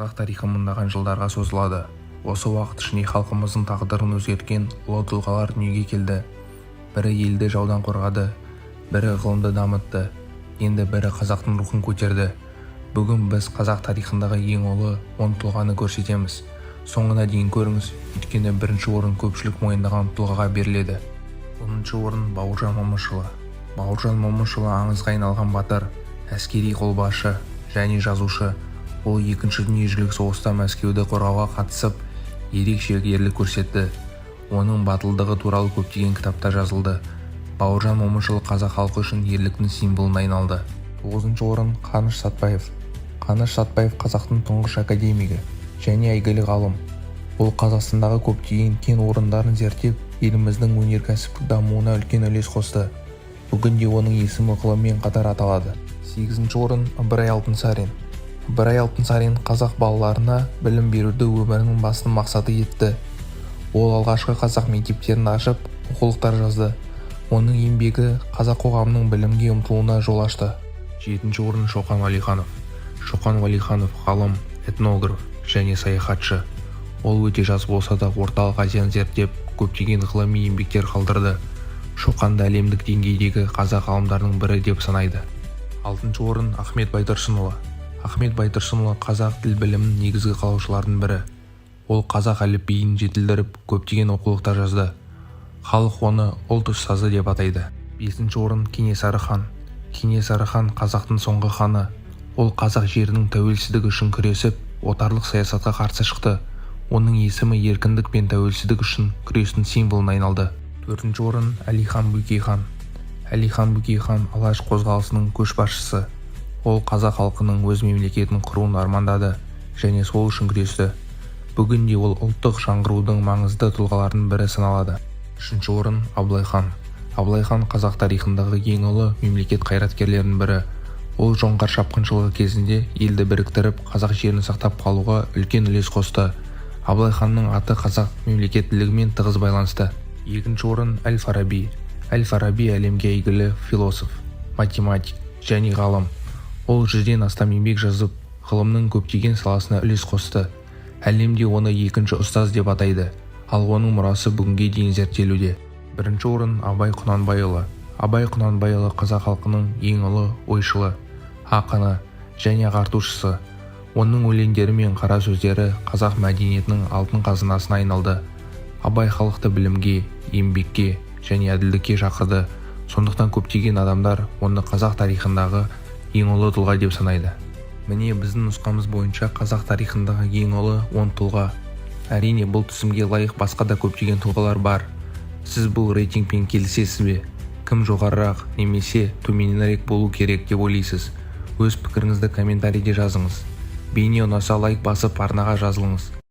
Қазақ тарихы мыңдаған жылдарға созылады. Осы уақыт ішінде халқымыздың тағдырын өзгерткен ұлы тұлғалар дүниеге келді. Бірі елді жаудан қорғады, бірі ғылымды дамытты, енді бірі қазақтың рухын көтерді. Бүгін біз қазақ тарихындағы ең ұлы 10 тұлғаны көрсетеміз. Соңына дейін көріңіз, өйткені бірінші орын көпшілік мойындаған тұлғаға беріледі. 10-шы орын Бауыржан Момышұлы. Бауыржан Момышұлы аңызға айналған батыр, әскери қолбасшы және жазушы. Ол екінші дүниежүзілік соғыста Мәскеуді қорғауға қатысып, ерекше ерлік көрсетті. Оның батылдығы туралы көптеген кітаптар жазылды. Бауыржан Момышұлы қазақ халқы үшін ерліктің символына айналды. 9-шы орын Қаныш Сәтпаев. Қаныш Сәтпаев қазақтың тұңғыш академигі және әйгілі ғалым. Ол Қазақстандағы көптеген кен орындарын зерттеп, еліміздің өнеркәсіптік дамуына үлкен үлес қосты. Бүгінде оның есімі ғылыммен қатар аталады. 8-ші орын Ыбырай Алтынсарин. Ыбырай Алтынсарин қазақ балаларына білім беруді өмірінің басты мақсаты етті. Ол алғашқы қазақ мектептерін ашып, оқулықтар жазды. Оның еңбегі қазақ қоғамының білімге ұмтылуына жол ашты. 7-ші орын Шоқан Уәлиханов. Шоқан Уәлиханов ғалым, этнограф және саяхатшы. Ол өте жас болса да орталық Азияны зерттеп, көптеген ғылыми еңбектер қалдырды. Шоқанды әлемдік деңгейдегі қазақ ғалымдарының бірі деп санайды. 6-шы орын Ахмет Байтұрсынұлы. Ахмет Байтұрсынұлы қазақ тіл білімінің негізгі қалаушылардың бірі. Ол қазақ әліпбиін жетілдіріп, көптеген оқулықтар жазды. Халық оны ұлт ұстазы деп атайды. 5-ші орын Кенесары хан. Кенесары хан қазақтың соңғы ханы. Ол қазақ жерінің тәуелсіздігі үшін күресіп, отарлық саясатқа қарсы шықты. Оның есімі еркіндік пен тәуелсіздік үшін күрестің символына айналды. 4-ші орын Әлихан Бөкейхан. Әлихан Бөкейхан Алаш қозғалысының көшбасшысы. Ол қазақ халқының өз мемлекетін құруын армандады және сол үшін күресті. Бүгінде ол ұлттық жаңғырудың маңызды тұлғаларының бірі саналады. 3-ші орын Абылай хан. Абылай хан қазақ тарихындағы ең ұлы мемлекет қайраткерлерінің бірі. Ол жоңғар шапқыншылығы кезінде елді біріктіріп, қазақ жерін сақтап қалуға үлкен үлес қосты. Абылай ханның аты қазақ мемлекеттілігімен тығыз байланысты. 2-ші орын Әл-Фараби. Әл-Фараби әлемге әйгілі философ, математик және ғалым. Ол 100-ден астам еңбек жазып, ғылымның көптеген саласына үлес қосты. Әлемде оны екінші ұстаз деп атайды, ал оның мұрасы бүгінге дейін зерттелуде. 1-ші орын Абай Құнанбайұлы. Абай Құнанбайұлы қазақ халқының ең ұлы ойшылы, ақыны және ағартушысы. Оның өлеңдері мен қара сөздері қазақ мәдениетінің алтын қазынасына айналды. Абай халықты білімге, еңбекке және әділдікке шақырды. Сондықтан көптеген адамдар оны қазақ тарихындағы ең ұлы тұлға деп санайды. Міне біздің нұсқамыз бойынша қазақ тарихындағы ең ұлы 10 тұлға. Әрине бұл тізімге лайық басқа да көптеген тұлғалар бар. Сіз бұл рейтингпен келісесіз бе? Кім жоғарырақ немесе төменірек болу керек деп ойлайсыз? Өз пікіріңізді комментарийде жазыңыз. Бейне ұнаса лайк басып арнаға жазылыңыз.